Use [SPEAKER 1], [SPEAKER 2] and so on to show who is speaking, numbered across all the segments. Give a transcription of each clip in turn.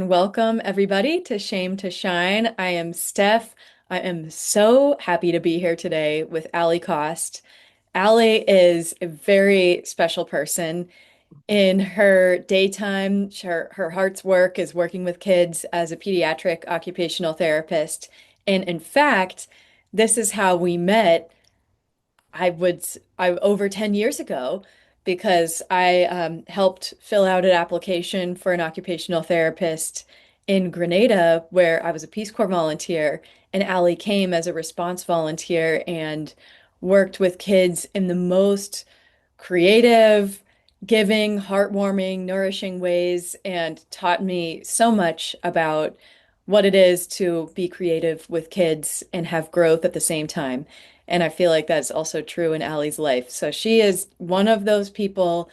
[SPEAKER 1] and welcome everybody to Shame to Shine. I am Steph. I am so happy to be here today with Alli Cost. Alli is a very special person. In her daytime, her heart's work is working with kids as a pediatric occupational therapist. And in fact, this is how we met. I over 10 years ago because I helped fill out an application for an occupational therapist in Grenada where I was a Peace Corps volunteer, and Allie came as a response volunteer and worked with kids in the most creative, giving, heartwarming, nourishing ways and taught me so much about what it is to be creative with kids and have growth at the same time. And I feel like that's also true in Allie's life. So she is one of those people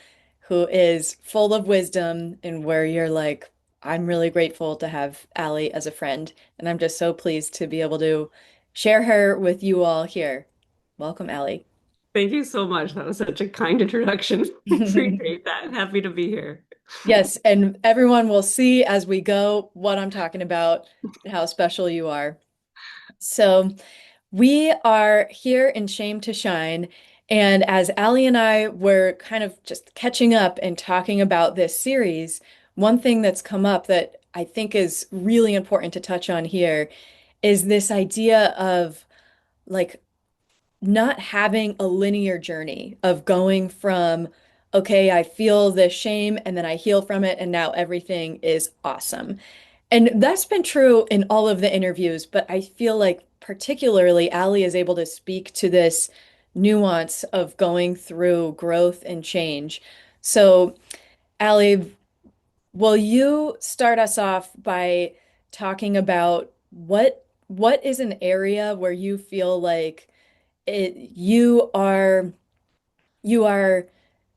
[SPEAKER 1] who is full of wisdom and where you're like, I'm really grateful to have Allie as a friend. And I'm just so pleased to be able to share her with you all here. Welcome, Allie.
[SPEAKER 2] Thank you so much. That was such a kind introduction. Appreciate that. Happy to be here.
[SPEAKER 1] Yes, and everyone will see as we go what I'm talking about, how special you are. So, we are here in Shame to Shine. And as Allie and I were kind of just catching up and talking about this series, one thing that's come up that I think is really important to touch on here is this idea of like not having a linear journey of going from, okay, I feel this shame and then I heal from it and now everything is awesome. And that's been true in all of the interviews, but I feel like particularly Allie is able to speak to this nuance of going through growth and change. So, Allie, will you start us off by talking about what is an area where you feel like you are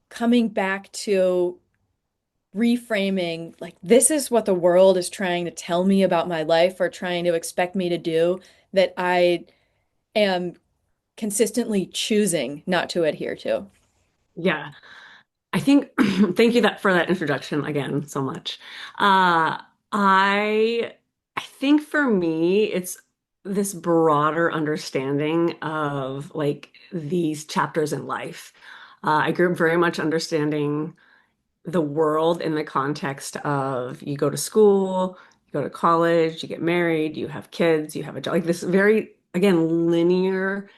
[SPEAKER 1] coming back to reframing like this is what the world is trying to tell me about my life or trying to expect me to do that I am consistently choosing not to adhere to.
[SPEAKER 2] Yeah. I think thank you that for that introduction again so much. Uh I I think for me it's this broader understanding of like these chapters in life. I grew up very much understanding the world in the context of you go to school, you go to college, you get married, you have kids, you have a job, like this very, again, linear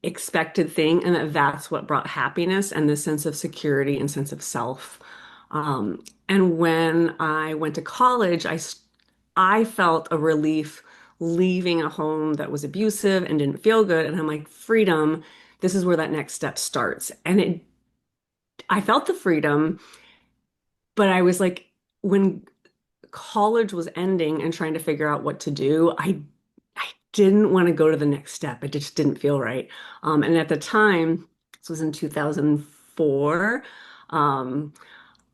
[SPEAKER 2] expected thing, and that's what brought happiness and this sense of security and sense of self. And when I went to college, I felt a relief leaving a home that was abusive and didn't feel good. And I'm like, freedom, this is where that next step starts. I felt the freedom, but I was like, when college was ending and trying to figure out what to do, I didn't want to go to the next step. It just didn't feel right. And at the time, this was in 2004. Um,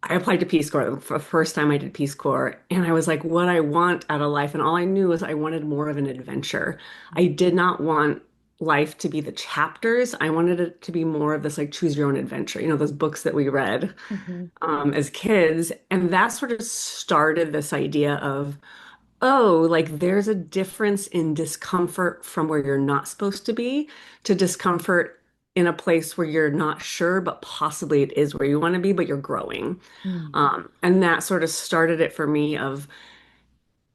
[SPEAKER 2] I applied to Peace Corps for the first time I did Peace Corps, and I was like, what I want out of life, and all I knew was I wanted more of an adventure. I did not want life to be the chapters. I wanted it to be more of this like choose your own adventure. You know, those books that we read
[SPEAKER 1] Mhm.
[SPEAKER 2] as kids. And that sort of started this idea of, oh, like there's a difference in discomfort from where you're not supposed to be to discomfort in a place where you're not sure, but possibly it is where you want to be, but you're growing.
[SPEAKER 1] Mm.
[SPEAKER 2] And that sort of started it for me of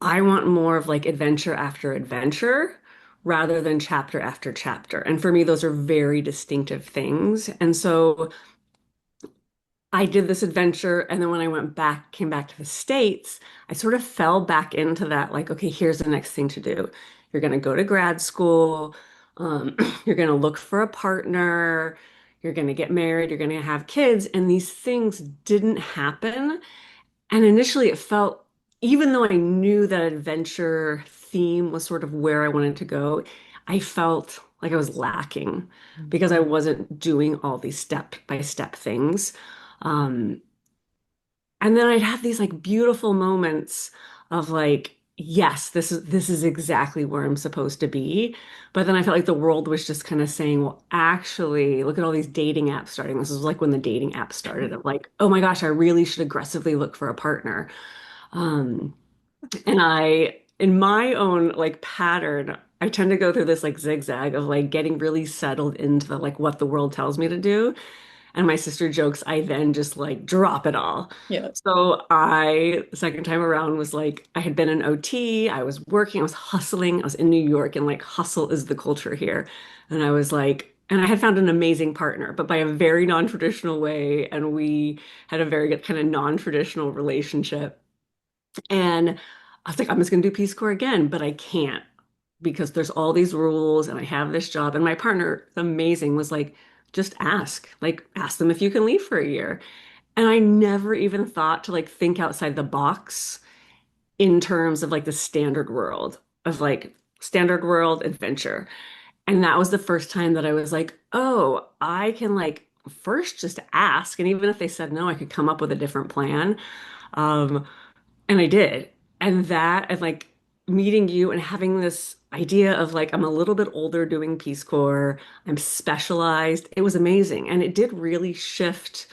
[SPEAKER 2] I want more of like adventure after adventure rather than chapter after chapter. And for me, those are very distinctive things. And so I did this adventure, and then when I came back to the States, I sort of fell back into that, like, okay, here's the next thing to do. You're going to go to grad school, you're going to look for a partner, you're going to get married, you're going to have kids, and these things didn't happen. And initially, it felt, even though I knew that adventure theme was sort of where I wanted to go, I felt like I was lacking because I wasn't doing all these step by step things. Um, and then I'd have these like beautiful moments of like, yes, this is exactly where I'm supposed to be. But then I felt like the world was just kind of saying, well, actually, look at all these dating apps starting. This was like when the dating app started of like, oh my gosh, I really should aggressively look for a partner. Um, And in my own like pattern, I tend to go through this like zigzag of like getting really settled into the like what the world tells me to do. And my sister jokes, I then just like drop it all.
[SPEAKER 1] Yeah.
[SPEAKER 2] So second time around was like, I had been in OT, I was working, I was hustling, I was in New York, and like hustle is the culture here. And I was like, and I had found an amazing partner, but by a very non-traditional way. And we had a very good kind of non-traditional relationship. And I was like, I'm just going to do Peace Corps again, but I can't because there's all these rules and I have this job. And my partner, amazing, was like, just ask them if you can leave for a year. And I never even thought to like think outside the box in terms of like the standard world of like standard world adventure. And that was the first time that I was like, oh, I can like first just ask. And even if they said no, I could come up with a different plan. Um, and I did. And that, and like meeting you and having this idea of like, I'm a little bit older doing Peace Corps, I'm specialized. It was amazing. And it did really shift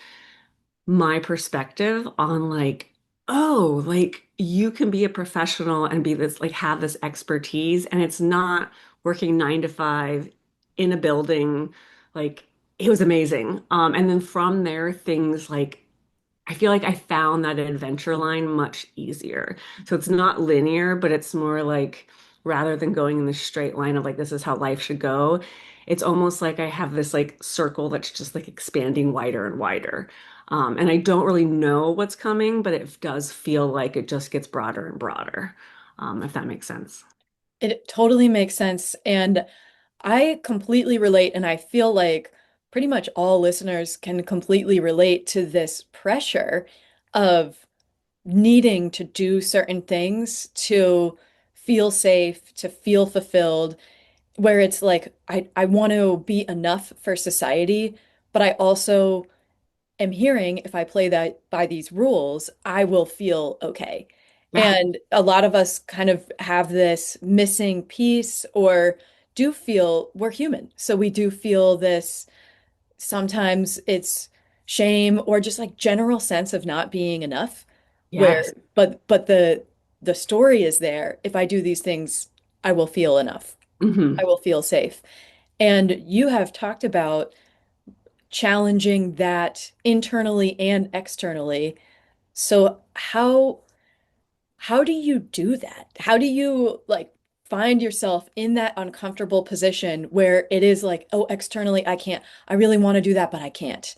[SPEAKER 2] my perspective on like, oh, like you can be a professional and be this, like have this expertise. And it's not working 9 to 5 in a building. Like it was amazing. And then from there, things like I feel like I found that adventure line much easier. So it's not linear, but it's more like rather than going in the straight line of like this is how life should go, it's almost like I have this like circle that's just like expanding wider and wider. And I don't really know what's coming, but it does feel like it just gets broader and broader, if that makes sense.
[SPEAKER 1] It totally makes sense. And I completely relate. And I feel like pretty much all listeners can completely relate to this pressure of needing to do certain things to feel safe, to feel fulfilled, where it's like, I want to be enough for society, but I also am hearing if I play that by these rules, I will feel okay.
[SPEAKER 2] Yeah.
[SPEAKER 1] And a lot of us kind of have this missing piece or do feel we're human. So we do feel this sometimes it's shame or just like general sense of not being enough
[SPEAKER 2] Yes.
[SPEAKER 1] where but the story is there. If I do these things, I will feel enough. I
[SPEAKER 2] Hmm.
[SPEAKER 1] will feel safe. And you have talked about challenging that internally and externally. So how do you do that? How do you like find yourself in that uncomfortable position where it is like, oh, externally I can't. I really want to do that, but I can't.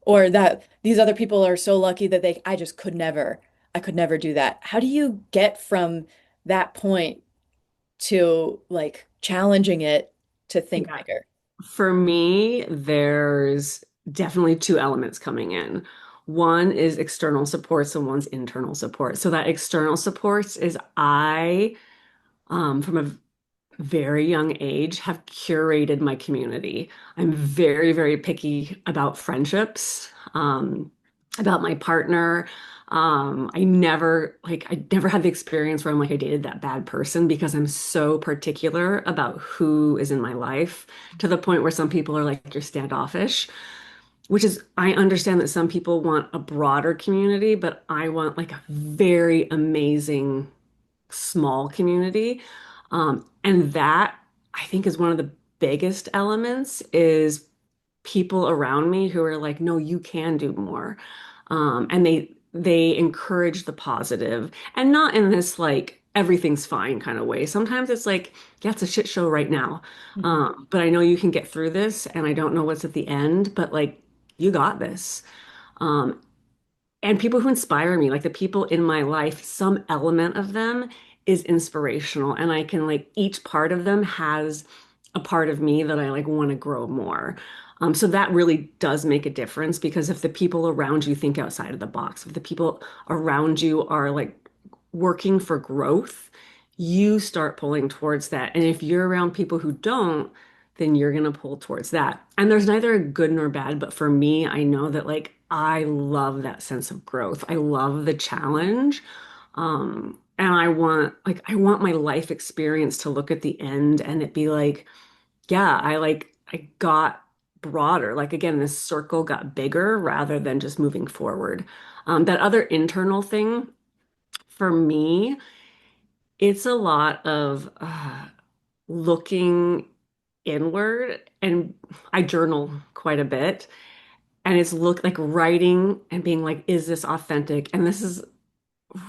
[SPEAKER 1] Or that these other people are so lucky that I just I could never do that. How do you get from that point to like challenging it to think
[SPEAKER 2] Yeah.
[SPEAKER 1] bigger?
[SPEAKER 2] For me, there's definitely two elements coming in. One is external supports and one's internal support. So that external supports is from a very young age, have curated my community. I'm very, very picky about friendships, about my partner. I never had the experience where I'm like, I dated that bad person because I'm so particular about who is in my life to the point where some people are like, you're standoffish, which is, I understand that some people want a broader community, but I want like a very amazing small community. And that I think is one of the biggest elements is people around me who are like, no, you can do more. And they encourage the positive and not in this like everything's fine kind of way. Sometimes it's like, yeah, it's a shit show right now.
[SPEAKER 1] Mhm.
[SPEAKER 2] But I know you can get through this and I don't know what's at the end, but like you got this. Um, and people who inspire me, like the people in my life, some element of them is inspirational. And I can like each part of them has a part of me that I like want to grow more. So that really does make a difference because if the people around you think outside of the box, if the people around you are like working for growth, you start pulling towards that. And if you're around people who don't, then you're going to pull towards that. And there's neither a good nor bad, but for me, I know that like I love that sense of growth. I love the challenge. And I want my life experience to look at the end and it be like, yeah, I got broader. Like again, this circle got bigger rather than just moving forward. That other internal thing for me it's a lot of looking inward, and I journal quite a bit. And it's look like writing and being like, is this authentic? And this is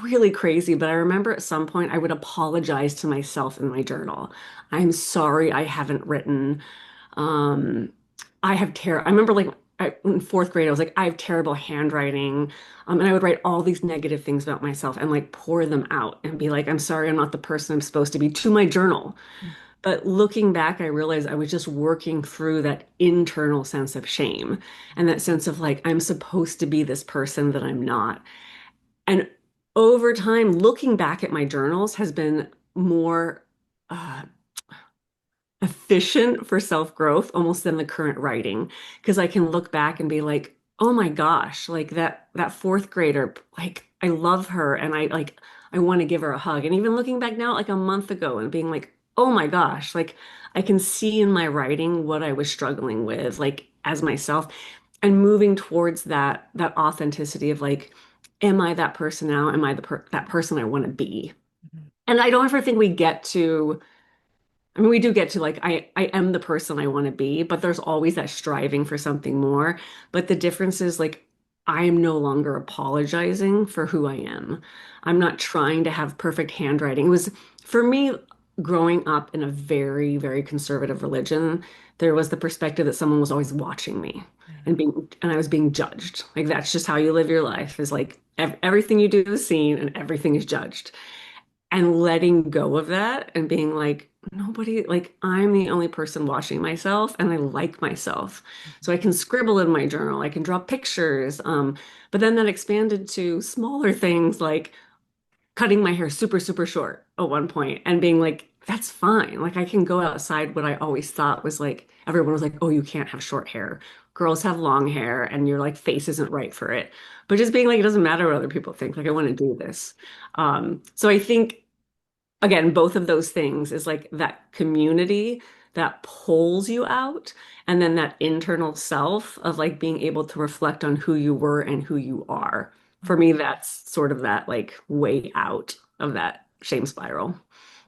[SPEAKER 2] really crazy, but I remember at some point I would apologize to myself in my journal. I'm sorry I haven't written. Um, I remember like in fourth grade, I was like, I have terrible handwriting. And I would write all these negative things about myself and like pour them out and be like, I'm sorry, I'm not the person I'm supposed to be to my journal. But looking back, I realized I was just working through that internal sense of shame and that sense of like, I'm supposed to be this person that I'm not. And over time, looking back at my journals has been more uh, efficient for self-growth almost than the current writing because I can look back and be like, oh my gosh, like that fourth grader, like I love her and I want to give her a hug. And even looking back now, like a month ago and being like, oh my gosh, like I can see in my writing what I was struggling with, like as myself, and moving towards that authenticity of like, am I that person now? Am I that person I want to be? And I don't ever think we get to I mean, we do get to like, I am the person I want to be, but there's always that striving for something more. But the difference is like, I am no longer apologizing for who I am. I'm not trying to have perfect handwriting. It was for me growing up in a very, very conservative religion, there was the perspective that someone was always watching me and I was being judged. Like, that's just how you live your life is like everything you do is seen and everything is judged and letting go of that and being like, nobody, like, I'm the only person watching myself and I like myself. So I can scribble in my journal, I can draw pictures. But then that expanded to smaller things like cutting my hair super, super short at one point and being like, that's fine. Like, I can go outside. What I always thought was like, everyone was like, oh, you can't have short hair. Girls have long hair and your like face isn't right for it. But just being like, it doesn't matter what other people think. Like, I want to do this. So I think again, both of those things is like that community that pulls you out, and then that internal self of like being able to reflect on who you were and who you are. For me, that's sort of that like way out of that shame spiral.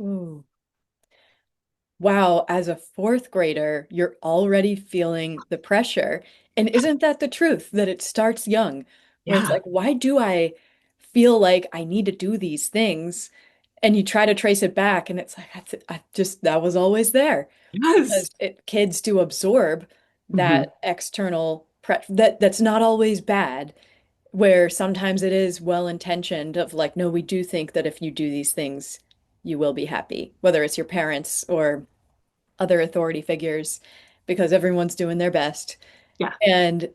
[SPEAKER 1] Ooh. Wow, as a fourth grader, you're already feeling the pressure. And isn't that the truth, that it starts young, where it's
[SPEAKER 2] Yeah.
[SPEAKER 1] like, why do I feel like I need to do these things? And you try to trace it back, and it's like, I just, that was always there.
[SPEAKER 2] Yes.
[SPEAKER 1] Because kids do absorb
[SPEAKER 2] Hmm.
[SPEAKER 1] that external pre that's not always bad, where sometimes it is well intentioned of like, no, we do think that if you do these things, you will be happy, whether it's your parents or other authority figures, because everyone's doing their best.
[SPEAKER 2] Yeah.
[SPEAKER 1] And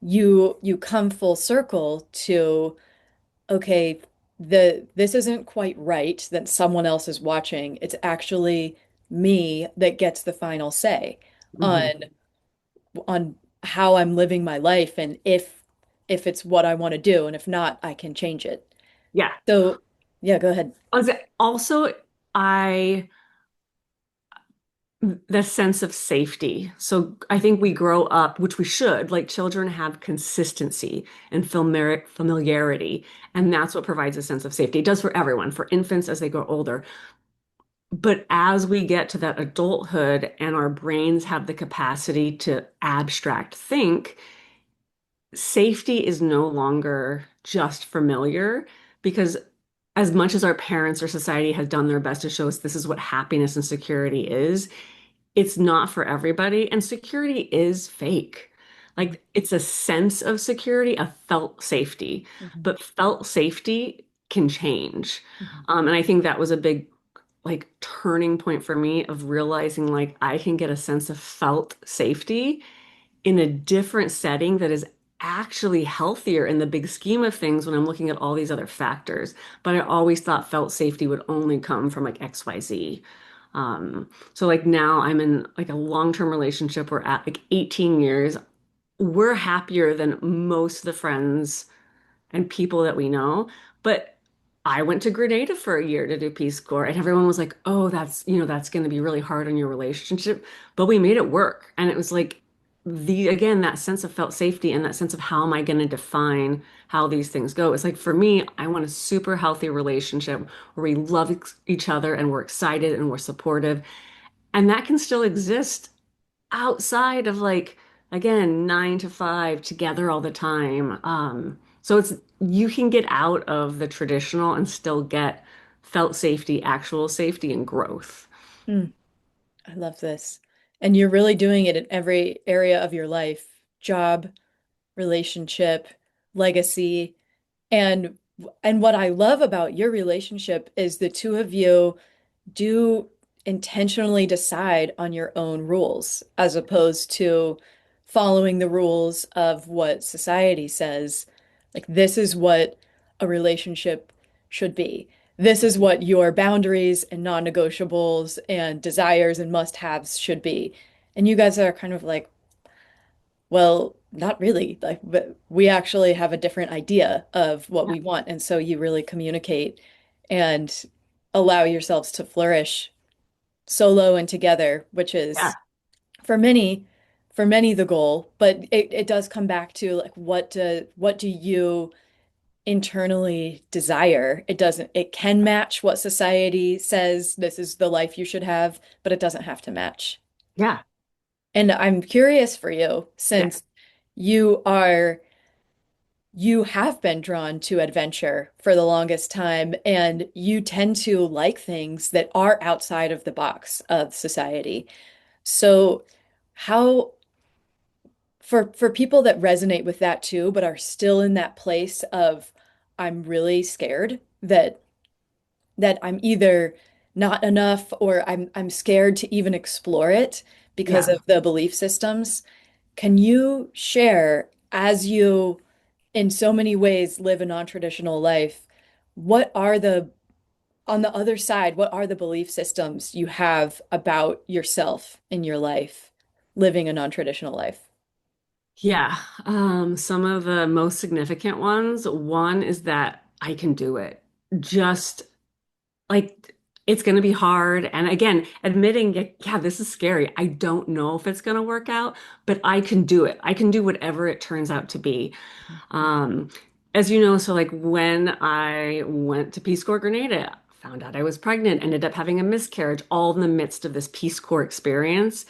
[SPEAKER 1] you come full circle to, okay, this isn't quite right that someone else is watching. It's actually me that gets the final say on
[SPEAKER 2] Hmm.
[SPEAKER 1] on how I'm living my life and if it's what I want to do, and if not, I can change it.
[SPEAKER 2] Yeah.
[SPEAKER 1] So, yeah, go ahead.
[SPEAKER 2] Also, I the sense of safety. So I think we grow up, which we should, like children have consistency and familiarity, and that's what provides a sense of safety. It does for everyone, for infants as they grow older. But as we get to that adulthood and our brains have the capacity to abstract think, safety is no longer just familiar because as much as our parents or society has done their best to show us this is what happiness and security is, it's not for everybody, and security is fake.
[SPEAKER 1] Mhm,
[SPEAKER 2] Like it's a sense of security, a felt safety,
[SPEAKER 1] mhm,
[SPEAKER 2] but felt safety can change.
[SPEAKER 1] mhm,
[SPEAKER 2] And I think that was a big like turning point for me of realizing like I can get a sense of felt safety in a different setting that is actually healthier in the big scheme of things when I'm looking at all these other factors. But I always thought felt safety would only come from like XYZ. So like now I'm in like a long-term relationship. We're at like 18 years. We're happier than most of the friends and people that we know. But I went to Grenada for a year to do Peace Corps, and everyone was like, "Oh, that's going to be really hard on your relationship." But we made it work, and it was like the again, that sense of felt safety and that sense of how am I going to define how these things go. It's like for me, I want a super healthy relationship where we love each other and we're excited and we're supportive. And that can still exist outside of like, again, 9 to 5 together all the time. So it's you can get out of the traditional and still get felt safety, actual safety and growth.
[SPEAKER 1] Mm, I love this. And you're really doing it in every area of your life, job, relationship, legacy. And what I love about your relationship is the two of you do intentionally decide on your own rules as opposed to following the rules of what society says. Like, this is what a relationship should be. This is what your boundaries and non-negotiables and desires and must-haves should be. And you guys are kind of like, well, not really. Like, but we actually have a different idea of what
[SPEAKER 2] Yeah.
[SPEAKER 1] we want. And so you really communicate and allow yourselves to flourish solo and together, which
[SPEAKER 2] Yeah.
[SPEAKER 1] is for many, the goal. But it does come back to like what do you internally desire? It doesn't, it can match what society says this is the life you should have, but it doesn't have to match.
[SPEAKER 2] Yeah.
[SPEAKER 1] And I'm curious for you,
[SPEAKER 2] Yeah.
[SPEAKER 1] since you are you have been drawn to adventure for the longest time, and you tend to like things that are outside of the box of society. So, how for people that resonate with that too, but are still in that place of I'm really scared that I'm either not enough or I'm scared to even explore it because
[SPEAKER 2] Yeah.
[SPEAKER 1] of the belief systems. Can you share as you in so many ways live a non-traditional life, what are the on the other side, what are the belief systems you have about yourself in your life, living a non-traditional life?
[SPEAKER 2] Yeah. Some of the most significant ones. One is that I can do it. Just like it's going to be hard. And again, admitting, yeah, this is scary. I don't know if it's going to work out, but I can do it. I can do whatever it turns out to be. Um, as you know, so like when I went to Peace Corps Grenada, found out I was pregnant, ended up having a miscarriage, all in the midst of this Peace Corps experience.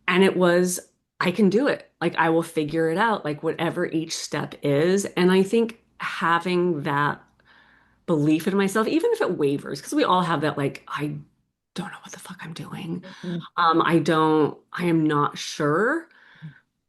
[SPEAKER 2] And it was, I can do it. Like I will figure it out, like whatever each step is. And I think having that belief in myself, even if it wavers, because we all have that, like, I don't know what the fuck I'm doing.
[SPEAKER 1] Mhm.
[SPEAKER 2] I am not sure.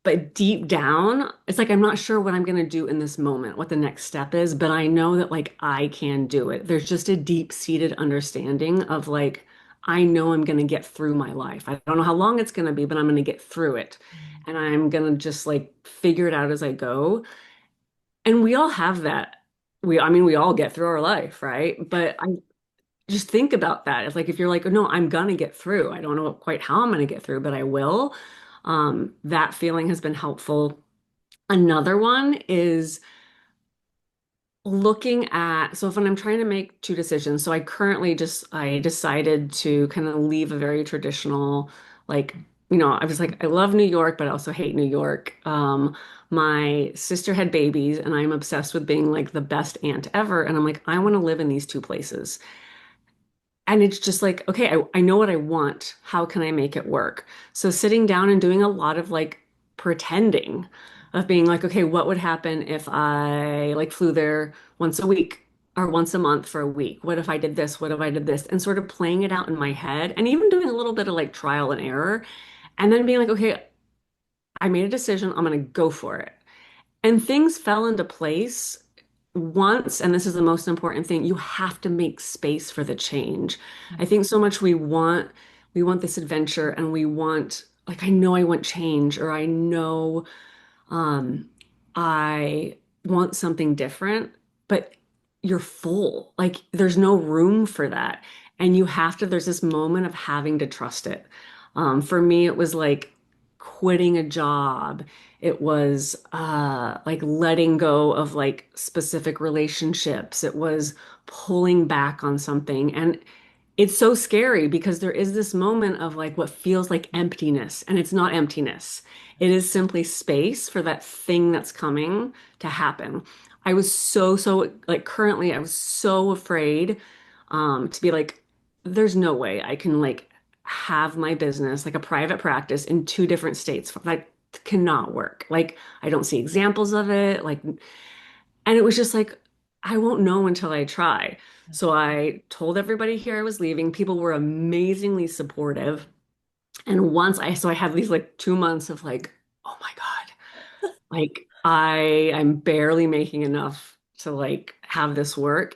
[SPEAKER 2] But deep down, it's like I'm not sure what I'm going to do in this moment, what the next step is, but I know that like I can do it. There's just a deep-seated understanding of like, I know I'm going to get through my life. I don't know how long it's going to be, but I'm going to get through it. And I'm going to just like figure it out as I go. And we all have that. I mean, we all get through our life, right? But I just think about that. It's like if you're like, oh, no, I'm gonna get through. I don't know quite how I'm gonna get through, but I will. That feeling has been helpful. Another one is looking at, so if when I'm trying to make two decisions, so I decided to kind of leave a very traditional, like, I was like, I love New York, but I also hate New York. My sister had babies, and I'm obsessed with being like the best aunt ever. And I'm like, I want to live in these two places. And it's just like, okay, I know what I want. How can I make it work? So sitting down and doing a lot of like pretending of being like, okay, what would happen if I like flew there once a week or once a month for a week? What if I did this? What if I did this? And sort of playing it out in my head and even doing a little bit of like trial and error and then being like, okay, I made a decision. I'm going to go for it. And things fell into place once, and this is the most important thing, you have to make space for the change. I think so much we want this adventure and we want like I know I want change or I know um, I want something different, but you're full. Like there's no room for that. And there's this moment of having to trust it. For me, it was like quitting a job. It was like letting go of like specific relationships. It was pulling back on something. And it's so scary because there is this moment of like what feels like emptiness, and it's not emptiness. It is simply space for that thing that's coming to happen. I was so like currently I was so afraid to be like, there's no way I can like have my business like a private practice in two different states. That cannot work. Like I don't see examples of it. Like and it was just like, I won't know until I try. So I told everybody here I was leaving. People were amazingly supportive. And so I had these like 2 months of like, oh my God, like I'm barely making enough to like have this work.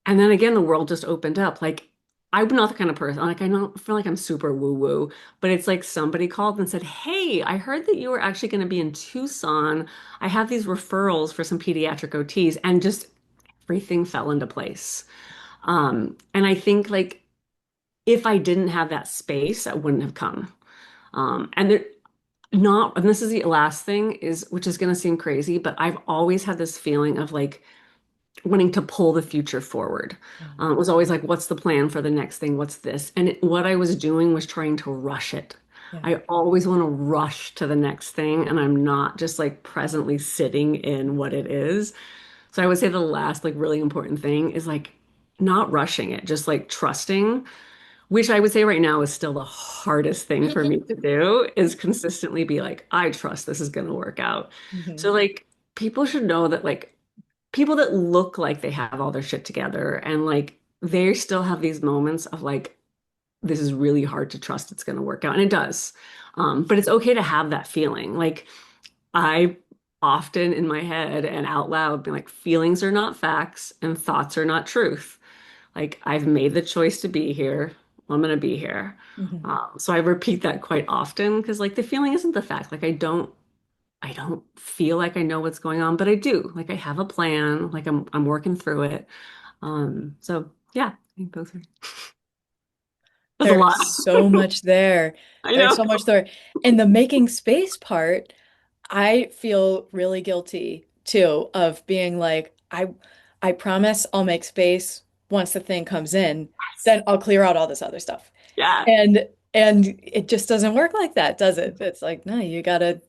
[SPEAKER 2] And then again, the world just opened up. Like, I'm not the kind of person, like, I don't feel like I'm super woo-woo, but it's like somebody called and said, hey, I heard that you were actually going to be in Tucson. I have these referrals for some pediatric OTs, and just everything fell into place. And I think, like, if I didn't have that space, I wouldn't have come. And there, not, and this is the last thing, is which is going to seem crazy, but I've always had this feeling of like, wanting to pull the future forward.
[SPEAKER 1] Mhm.
[SPEAKER 2] It was always like, what's the plan for the next thing? What's this? And what I was doing was trying to rush it.
[SPEAKER 1] Yeah.
[SPEAKER 2] I always want to rush to the next thing, and I'm not just like presently sitting in what it is. So I would say the last like really important thing is like not rushing it, just like trusting, which I would say right now is still the hardest thing for me to do, is consistently be like, I trust this is going to work out.
[SPEAKER 1] Mhm.
[SPEAKER 2] So like people should know that like people that look like they have all their shit together and like they still have these moments of like, this is really hard to trust it's going to work out. And it does. But it's okay to have that feeling. Like I often in my head and out loud be like, feelings are not facts and thoughts are not truth. Like I've made the choice to be here. I'm going to be here.
[SPEAKER 1] Mhm.
[SPEAKER 2] So I repeat that quite often because like the feeling isn't the fact. Like I don't feel like I know what's going on, but I do. Like I have a plan, like I'm working through it. So yeah, I think those are that's a
[SPEAKER 1] There
[SPEAKER 2] lot.
[SPEAKER 1] is so much there.
[SPEAKER 2] I
[SPEAKER 1] There's
[SPEAKER 2] know.
[SPEAKER 1] so much there. And the making space part, I feel really guilty too of being like, I promise I'll make space once the thing comes in, then I'll clear out all this other stuff.
[SPEAKER 2] Yeah.
[SPEAKER 1] And it just doesn't work like that, does it? It's like, no, you gotta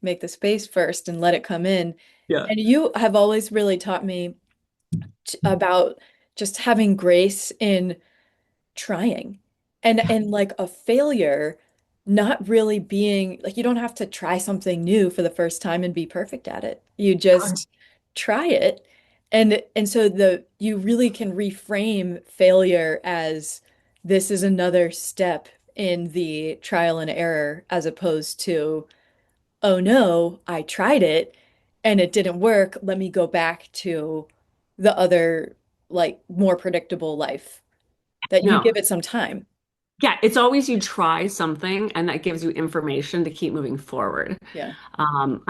[SPEAKER 1] make the space first and let it come in.
[SPEAKER 2] Yeah.
[SPEAKER 1] And you have always really taught me about just having grace in trying and like a failure not really being like you don't have to try something new for the first time and be perfect at it. You just try it. And so the you really can reframe failure as this is another step in the trial and error as opposed to, oh no, I tried it and it didn't work. Let me go back to the other like more predictable life that you
[SPEAKER 2] No.
[SPEAKER 1] give it some time.
[SPEAKER 2] Yeah, it's always you try something and that gives you information to keep moving forward.
[SPEAKER 1] Yeah.
[SPEAKER 2] I'm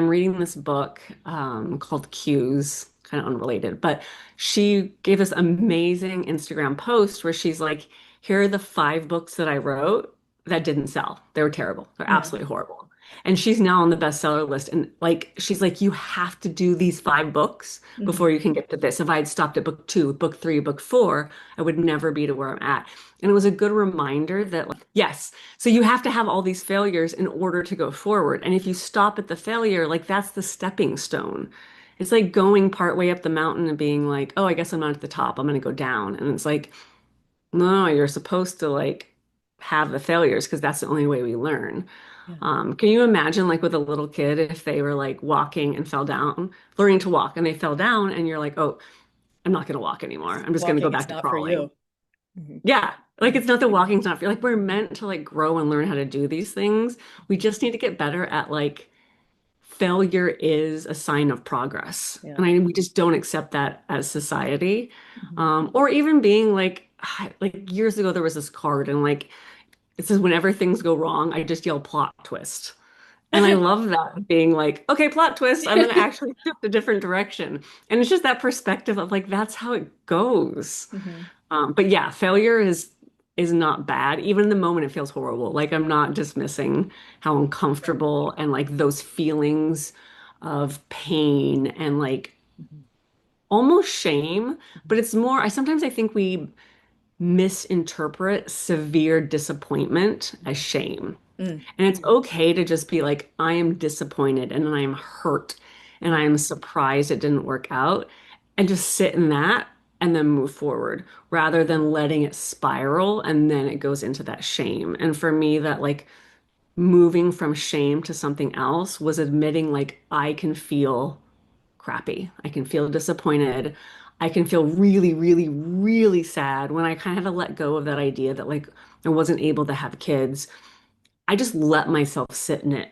[SPEAKER 2] reading this book called Cues, kind of unrelated, but she gave this amazing Instagram post where she's like, here are the 5 books that I wrote that didn't sell. They were terrible. They're
[SPEAKER 1] Yeah.
[SPEAKER 2] absolutely horrible. And she's now on the bestseller list. And like, she's like, you have to do these 5 books
[SPEAKER 1] Hmm.
[SPEAKER 2] before you can get to this. If I had stopped at book 2, book 3, book 4, I would never be to where I'm at. And it was a good reminder that, like, yes, so you have to have all these failures in order to go forward. And if you stop at the failure, like that's the stepping stone. It's like going part way up the mountain and being like, oh, I guess I'm not at the top. I'm going to go down. And it's like, no, you're supposed to like have the failures because that's the only way we learn.
[SPEAKER 1] Yeah.
[SPEAKER 2] Can you imagine like with a little kid if they were like walking and fell down, learning to walk and they fell down and you're like, oh, I'm not going to walk anymore. I'm just going to go
[SPEAKER 1] Walking is
[SPEAKER 2] back to
[SPEAKER 1] not for
[SPEAKER 2] crawling.
[SPEAKER 1] you. Hmm.
[SPEAKER 2] Yeah. Like
[SPEAKER 1] Hmm.
[SPEAKER 2] it's not that walking's not feel like we're meant to like grow and learn how to do these things. We just need to get better at like failure is a sign of progress.
[SPEAKER 1] Yeah.
[SPEAKER 2] And we just don't accept that as society.
[SPEAKER 1] Hmm.
[SPEAKER 2] Or even being like years ago there was this card and like it says whenever things go wrong, I just yell plot twist. And I love that being like, okay, plot twist, I'm gonna actually shift a different direction. And it's just that perspective of like that's how it goes.
[SPEAKER 1] Hmm.
[SPEAKER 2] But yeah, failure is not bad. Even in the moment, it feels horrible. Like I'm not dismissing how
[SPEAKER 1] Right.
[SPEAKER 2] uncomfortable and like those feelings of pain and like
[SPEAKER 1] Hmm.
[SPEAKER 2] almost shame.
[SPEAKER 1] Hmm.
[SPEAKER 2] But it's more, I sometimes I think we misinterpret severe disappointment as shame.
[SPEAKER 1] Mm,
[SPEAKER 2] And it's okay to just be like, I am disappointed and I am hurt and I am surprised it didn't work out, and just sit in that and then move forward rather than letting it spiral and then it goes into that shame. And for me, that like moving from shame to something else was admitting like I can feel crappy. I can feel disappointed. I can feel really, really, really sad when I kind of had to let go of that idea that like I wasn't able to have kids. I just let myself sit in it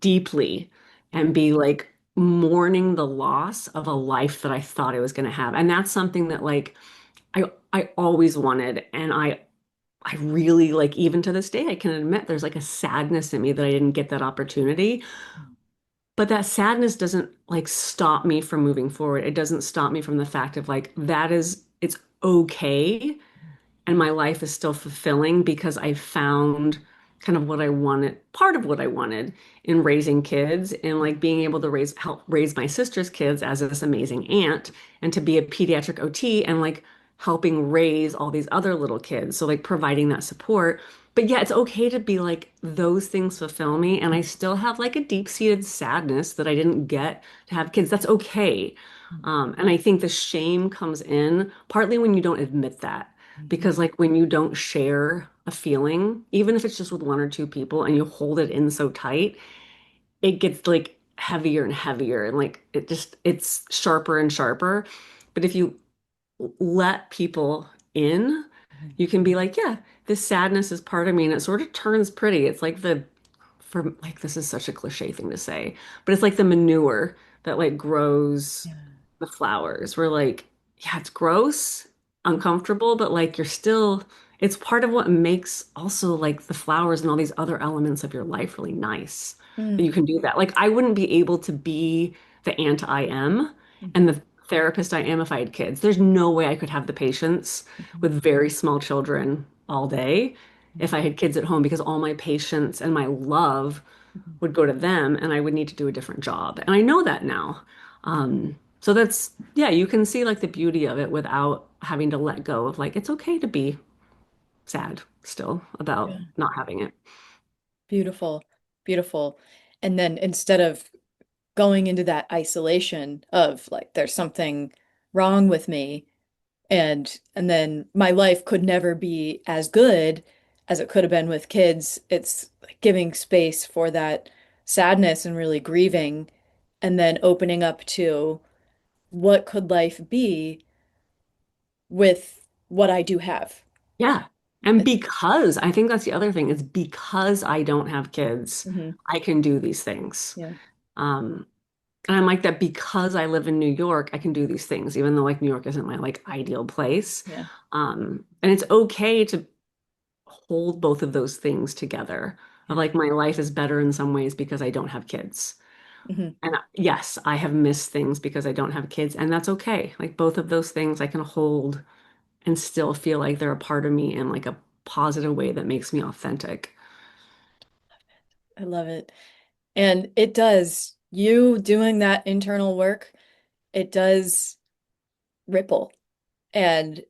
[SPEAKER 2] deeply and be like mourning the loss of a life that I thought I was going to have. And that's something that like I always wanted, and I really like, even to this day I can admit there's like a sadness in me that I didn't get that opportunity. But that sadness doesn't like stop me from moving forward. It doesn't stop me from the fact of like it's okay and my life is still fulfilling because I found kind of what I wanted, part of what I wanted in raising kids and like being able to help raise my sister's kids as this amazing aunt and to be a pediatric OT and like helping raise all these other little kids. So like providing that support. But yeah, it's okay to be like those things fulfill me and I still have like a deep-seated sadness that I didn't get to have kids. That's okay. And I think the shame comes in partly when you don't admit that.
[SPEAKER 1] mhm,
[SPEAKER 2] Because like when you don't share a feeling, even if it's just with one or two people and you hold it in so tight, it gets like heavier and heavier and like it's sharper and sharper. But if you let people in,
[SPEAKER 1] mhm,
[SPEAKER 2] you can be like, yeah, this sadness is part of me and it sort of turns pretty. It's like for like this is such a cliche thing to say, but it's like the manure that like grows
[SPEAKER 1] yeah,
[SPEAKER 2] the flowers. We're like, yeah, it's gross, uncomfortable, but like you're still, it's part of what makes also like the flowers and all these other elements of your life really nice that
[SPEAKER 1] mm,
[SPEAKER 2] you can do that. Like I wouldn't be able to be the aunt I am and
[SPEAKER 1] mhm,
[SPEAKER 2] the therapist I am if I had kids. There's no way I could have the patience
[SPEAKER 1] mhm,
[SPEAKER 2] with very small children all day if I had kids at home because all my patience and my love
[SPEAKER 1] mhm.
[SPEAKER 2] would go to them and I would need to do a different job. And I know that now. So that's, yeah, you can see like the beauty of it without having to let go of like, it's okay to be sad still about
[SPEAKER 1] Yeah,
[SPEAKER 2] not having it.
[SPEAKER 1] beautiful, beautiful. And then instead of going into that isolation of like there's something wrong with me and then my life could never be as good as it could have been with kids, it's like giving space for that sadness and really grieving and then opening up to what could life be with what I do have.
[SPEAKER 2] Yeah. And
[SPEAKER 1] It's
[SPEAKER 2] because I think that's the other thing is because I don't have kids,
[SPEAKER 1] mhm,
[SPEAKER 2] I can do these things.
[SPEAKER 1] yeah,
[SPEAKER 2] Um, and I'm like that because I live in New York, I can do these things, even though like New York isn't my like ideal place.
[SPEAKER 1] yeah,
[SPEAKER 2] And it's okay to hold both of those things together. Of
[SPEAKER 1] yeah.
[SPEAKER 2] like my life is better in some ways because I don't have kids.
[SPEAKER 1] Hmm.
[SPEAKER 2] And yes, I have missed things because I don't have kids, and that's okay. Like both of those things I can hold and still feel like they're a part of me in like a positive way that makes me authentic.
[SPEAKER 1] I love it. And it does, you doing that internal work, it does ripple. And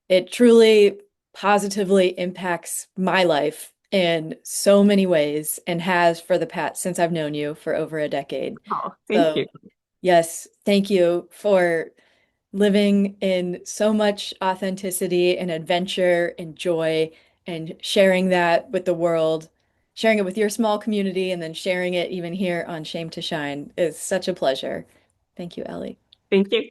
[SPEAKER 1] it truly positively impacts my life in so many ways and has for the past since I've known you for over a decade.
[SPEAKER 2] Oh, thank you.
[SPEAKER 1] So, yes, thank you for living in so much authenticity and adventure and joy and sharing that with the world, sharing it with your small community, and then sharing it even here on Shame to Shine is such a pleasure. Thank you, Ellie.
[SPEAKER 2] Thank you.